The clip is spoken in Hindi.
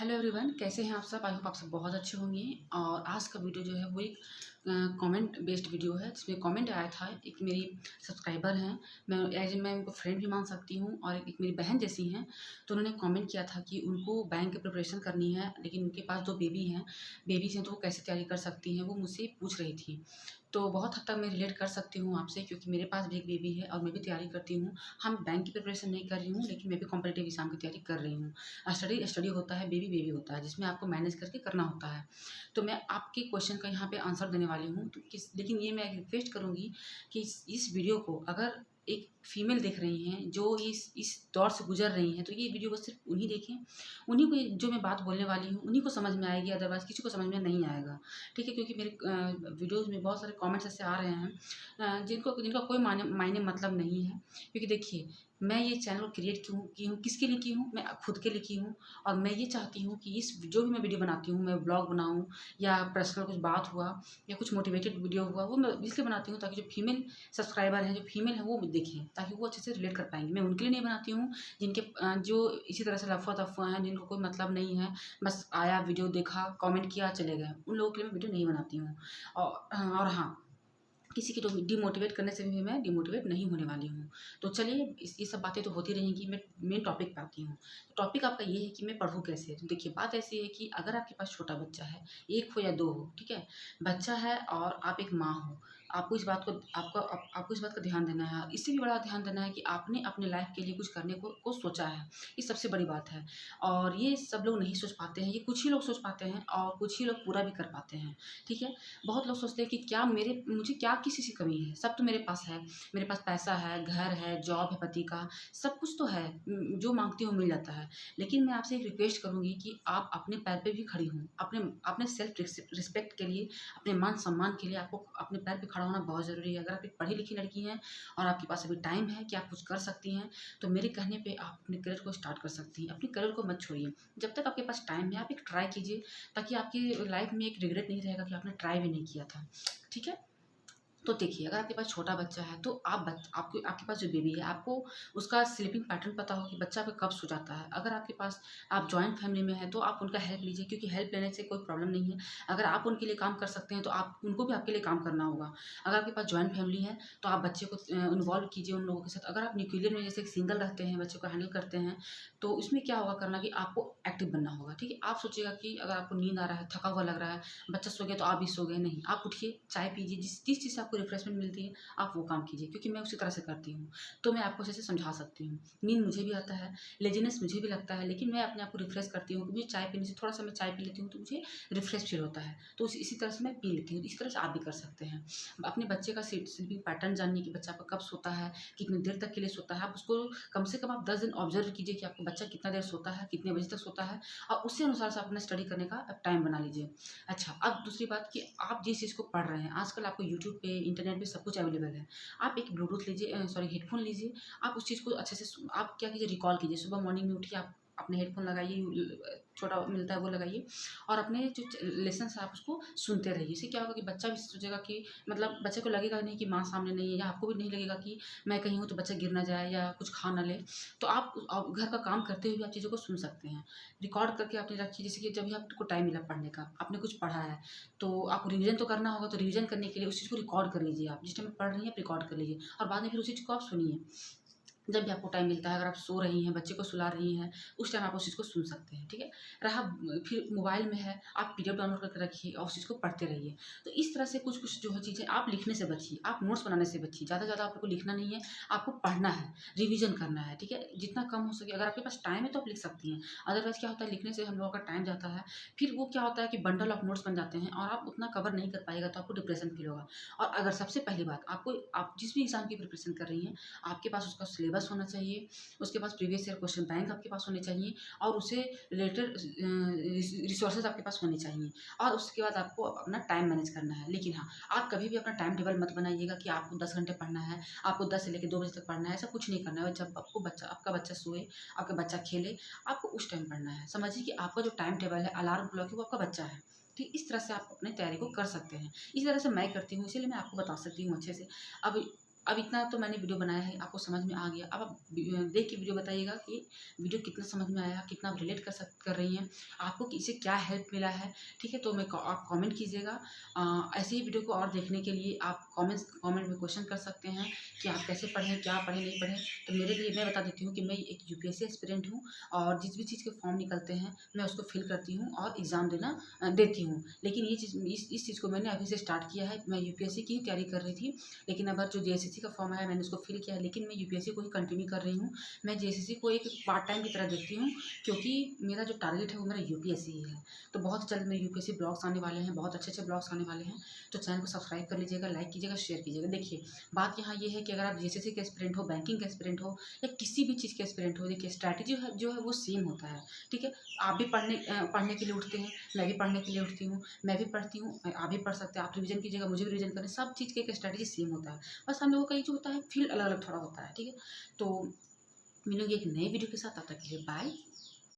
हेलो एवरीवन, कैसे हैं आप सब? आई होप आप सब बहुत अच्छे होंगे। और आज का वीडियो जो है वो एक कमेंट बेस्ड वीडियो है, जिसमें कमेंट आया था। एक मेरी सब्सक्राइबर हैं, मैं उनको फ्रेंड भी मान सकती हूँ और एक मेरी बहन जैसी हैं। तो उन्होंने कमेंट किया था कि उनको बैंक की प्रिपरेशन करनी है, लेकिन उनके पास 2 बेबीज़ हैं, तो वो कैसे तैयारी कर सकती हैं, वो मुझसे पूछ रही थी। तो बहुत हद तक मैं रिलेट कर सकती हूँ आपसे, क्योंकि मेरे पास भी एक बेबी है और मैं भी तैयारी करती हूँ। हम बैंक की प्रिपरेशन नहीं कर रही हूँ, लेकिन मैं भी कॉम्पिटिटिव एग्ज़ाम की तैयारी कर रही हूँ। स्टडी स्टडी होता है, बेबी बेबी होता है, जिसमें आपको मैनेज करके करना होता है। तो मैं आपके क्वेश्चन का यहाँ पे आंसर देने वाली हूँ। तो लेकिन ये मैं रिक्वेस्ट करूँगी कि इस वीडियो को अगर एक फीमेल देख रही हैं जो इस दौर से गुजर रही हैं, तो ये वीडियो बस सिर्फ उन्हीं देखें। उन्हीं को जो मैं बात बोलने वाली हूँ उन्हीं को समझ में आएगी, अदरवाइज़ किसी को समझ में नहीं आएगा। ठीक है? क्योंकि मेरे वीडियोज़ में बहुत सारे कमेंट्स ऐसे आ रहे हैं जिनका कोई मायने मायने मतलब नहीं है। क्योंकि देखिए, मैं ये चैनल क्रिएट क्यों की हूँ, किसके लिए की हूँ? मैं खुद के लिए की हूँ। और मैं ये चाहती हूँ कि इस जो भी मैं वीडियो बनाती हूँ, मैं ब्लॉग बनाऊँ या पर्सनल कुछ बात हुआ या कुछ मोटिवेटेड वीडियो हुआ, वो मैं इसलिए बनाती हूँ ताकि जो फीमेल सब्सक्राइबर हैं, जो फीमेल हैं, वो देखें, ताकि वो अच्छे से रिलेट कर पाएँगी। मैं उनके लिए नहीं बनाती हूँ जिनके जो इसी तरह से लफ़ा-तफ़ा हैं, जिनको कोई मतलब नहीं है, बस आया वीडियो देखा, कमेंट किया, चले गए। उन लोगों के लिए मैं वीडियो नहीं बनाती हूँ। और हाँ, किसी की डिमोटिवेट करने से भी मैं डिमोटिवेट नहीं होने वाली हूँ। तो चलिए, ये सब बातें तो होती रहेंगी, मैं मेन टॉपिक पे आती हूँ। टॉपिक आपका ये है कि मैं पढ़ूँ कैसे? तो देखिए, बात ऐसी है कि अगर आपके पास छोटा बच्चा है, 1 हो या 2 हो, ठीक है? बच्चा है और आप एक माँ हो, आपको इस बात को आपको इस बात का ध्यान देना है। इससे भी बड़ा ध्यान देना है कि आपने अपने लाइफ़ के लिए कुछ करने को सोचा है। ये सबसे बड़ी बात है। और ये सब लोग नहीं सोच पाते हैं, ये कुछ ही लोग सोच पाते हैं और कुछ ही लोग पूरा भी कर पाते हैं, ठीक है? बहुत लोग सोचते हैं कि मुझे क्या किसी से कमी है, सब तो मेरे पास है। मेरे पास पैसा है, घर है, जॉब है पति का, सब कुछ तो है। जो माँगती हूँ मिल जाता है। लेकिन मैं आपसे एक रिक्वेस्ट करूँगी कि आप अपने पैर पे भी खड़ी हों। अपने अपने सेल्फ रिस्पेक्ट के लिए, अपने मान-सम्मान के लिए आपको अपने पैर पे खड़ा होना बहुत ज़रूरी है। अगर आप एक पढ़ी-लिखी लड़की हैं और आपके पास अभी टाइम है कि आप कुछ कर सकती हैं, तो मेरे कहने पे आप अपने करियर को स्टार्ट कर सकती हैं। अपने करियर को मत छोड़िए। जब तक आपके पास टाइम है, आप एक ट्राई कीजिए, ताकि आपकी लाइफ़ में एक रिग्रेट नहीं रहेगा कि आपने ट्राई भी नहीं किया था। ठीक है? तो देखिए, अगर आपके पास छोटा बच्चा है, तो आपके पास जो बेबी है, आपको उसका स्लीपिंग पैटर्न पता हो कि बच्चा आपका कब सो जाता है। अगर आपके पास आप जॉइंट फैमिली में हैं, तो आप उनका हेल्प लीजिए, क्योंकि हेल्प लेने से कोई प्रॉब्लम नहीं है। अगर आप उनके लिए काम कर सकते हैं, तो आप उनको भी आपके लिए काम करना होगा। अगर आपके पास जॉइंट फैमिली है, तो आप बच्चे को इन्वॉल्व कीजिए उन लोगों के साथ। अगर आप न्यूक्लियर में जैसे सिंगल रहते हैं, बच्चे को हैंडल करते हैं, तो उसमें क्या होगा करना कि आपको एक्टिव बनना होगा, ठीक है? आप सोचिएगा कि अगर आपको नींद आ रहा है, थका हुआ लग रहा है, बच्चा सो गया तो आप भी सो गए, नहीं। आप उठिए, चाय पीजिए, जिस चीज़ से आपको रिफ्रेशमेंट मिलती है, आप वो काम कीजिए, क्योंकि मैं उसी तरह से करती हूँ। तो मैं आपको अच्छे से समझा सकती हूँ। नींद मुझे भी आता है, लेज़ीनेस मुझे भी लगता है, लेकिन मैं अपने आप को रिफ्रेश करती हूँ। मुझे चाय पीने से थोड़ा-सा मैं चाय पी लेती हूँ, तो मुझे रिफ्रेश फ़ील होता है। तो इसी तरह से मैं पी लेती हूँ। इस तरह से आप भी कर सकते हैं। अपने बच्चे का स्लीपिंग पैटर्न जानिए कि बच्चा आपका कब सोता है, कितनी देर तक के लिए सोता है। आप उसको कम से कम आप 10 दिन ऑब्ज़र्व कीजिए कि आपका बच्चा कितना देर सोता है, कितने बजे तक सोता है, और उसी अनुसार से आप अपना स्टडी करने का आप टाइम बना लीजिए। अच्छा, अब दूसरी बात कि आप जिस चीज़ को पढ़ रहे हैं, आजकल आपको यूट्यूब पे, इंटरनेट पे सब कुछ अवेलेबल है। आप एक ब्लूटूथ लीजिए, सॉरी, हेडफ़ोन लीजिए। आप उस चीज़ को अच्छे से आप क्या कीजिए, रिकॉल कीजिए। सुबह मॉर्निंग में उठिए, आप अपने हेडफ़ोन लगाइए, छोटा मिलता है वो लगाइए, और अपने जो लेसन्स है आप उसको सुनते रहिए। इससे क्या होगा कि बच्चा भी सोचेगा कि, मतलब बच्चे को लगेगा नहीं कि माँ सामने नहीं है, या आपको भी नहीं लगेगा कि मैं कहीं हूँ तो बच्चा गिर ना जाए या कुछ खा ना ले। तो आप घर का काम करते हुए भी आप चीज़ों को सुन सकते हैं। रिकॉर्ड करके आपने रखिए, जैसे कि जब भी आपको टाइम मिला पढ़ने का, आपने कुछ पढ़ा है, तो आपको रिवीज़न तो करना होगा, तो रिवीज़न करने के लिए उस चीज़ को रिकॉर्ड कर लीजिए आप। जिस टाइम में पढ़ रही हैं, आप रिकॉर्ड कर लीजिए, और बाद में फिर उसी चीज़ को आप सुनिए। जब भी आपको टाइम मिलता है, अगर आप सो रही हैं, बच्चे को सुला रही हैं, उस टाइम आप उस चीज़ को सुन सकते हैं, ठीक है? रहा फिर मोबाइल में है, आप पीडीएफ डाउनलोड करके रखिए और उस चीज़ को पढ़ते रहिए। तो इस तरह से कुछ-कुछ जो है चीज़ें, आप लिखने से बचिए, आप नोट्स बनाने से बचिए। ज़्यादा से ज़्यादा आपको लिखना नहीं है, आपको पढ़ना है, रिवीज़न करना है, ठीक है? जितना कम हो सके, अगर आपके पास टाइम है तो आप लिख सकती हैं। अदरवाइज़ क्या होता है, लिखने से हम लोगों का टाइम जाता है, फिर वो क्या होता है कि बंडल ऑफ नोट्स बन जाते हैं और आप उतना कवर नहीं कर पाइएगा, तो आपको डिप्रेशन फ़ील होगा। और अगर सबसे पहली बात, आप जिस भी एग्ज़ाम की प्रिपरेशन कर रही हैं, आपके पास उसका सिलेबस होना चाहिए, उसके पास प्रीवियस ईयर क्वेश्चन बैंक आपके पास होने चाहिए, और उससे रिलेटेड रिसोर्सेज आपके पास होने चाहिए, और उसके बाद आपको अपना टाइम मैनेज करना है। लेकिन हाँ, आप कभी भी अपना टाइम टेबल मत बनाइएगा कि आपको 10 घंटे पढ़ना है, आपको 10 से लेके 2 बजे तक पढ़ना है, ऐसा कुछ नहीं करना है। जब आपका बच्चा सोए, आपका बच्चा खेले, आपको उस टाइम पढ़ना है। समझिए कि आपका जो टाइम टेबल है, अलार्म क्लॉक है, वो आपका बच्चा है। ठीक, इस तरह से आप अपनी तैयारी को कर सकते हैं। इसी तरह से मैं करती हूँ, इसीलिए मैं आपको बता सकती हूँ अच्छे से। अब अब इतना तो मैंने वीडियो बनाया है, आपको समझ में आ गया। अब आप देख के वीडियो बताइएगा कि वीडियो कितना समझ में आया, कितना आप रिलेट कर रही हैं, आपको इससे क्या हेल्प मिला है। ठीक है, तो आप कमेंट कीजिएगा। ऐसे ही वीडियो को और देखने के लिए आप कमेंट में क्वेश्चन कर सकते हैं कि आप कैसे पढ़ें, क्या पढ़ें, नहीं पढ़ें। तो मेरे लिए मैं बता देती हूँ कि मैं एक यूपीएससी एस्पिरेंट हूँ और जिस भी चीज़ के फॉर्म निकलते हैं मैं उसको फिल करती हूँ और एग्ज़ाम देती हूँ। लेकिन ये चीज़ इस चीज़ को मैंने अभी से स्टार्ट किया है। मैं यूपीएससी की ही तैयारी कर रही थी, लेकिन अब जो जेएसएससी का फॉर्म आया मैंने उसको फिल किया है, लेकिन मैं यूपीएससी को ही कंटिन्यू कर रही हूँ। मैं जेएसएससी को एक पार्ट टाइम की तरह देखती हूँ, क्योंकि मेरा जो टारगेट है वो मेरा यूपीएससी ही है। तो बहुत जल्द मेरे यूपीएससी ब्लॉग्स आने वाले हैं, बहुत अच्छे ब्लॉग्स आने वाले हैं। तो चैनल को सब्सक्राइब कर लीजिएगा, लाइक कीजिएगा, शेयर कीजिएगा। देखिए, बात यहाँ ये है कि अगर आप जेएसएससी के एस्पिरेंट हो, बैंकिंग के एस्पिरेंट हो या किसी भी चीज़ के एस्पिरेंट हो, देखिए स्ट्रैटेजी जो है वो सेम होता है। ठीक है, आप भी पढ़ने के लिए उठते हैं, मैं भी पढ़ने के लिए उठती हूँ, मैं भी पढ़ती हूँ, आप भी पढ़ सकते हैं। आप रिवीजन कीजिएगा, मुझे भी रिवीजन करें, सब चीज़ का एक स्ट्रैटेजी सेम होता है। बस हम लोगों का ये जो होता है फील्ड अलग अलग थोड़ा होता है। ठीक है, तो मिलूंगी एक नए वीडियो के साथ, तब तक के लिए बाय।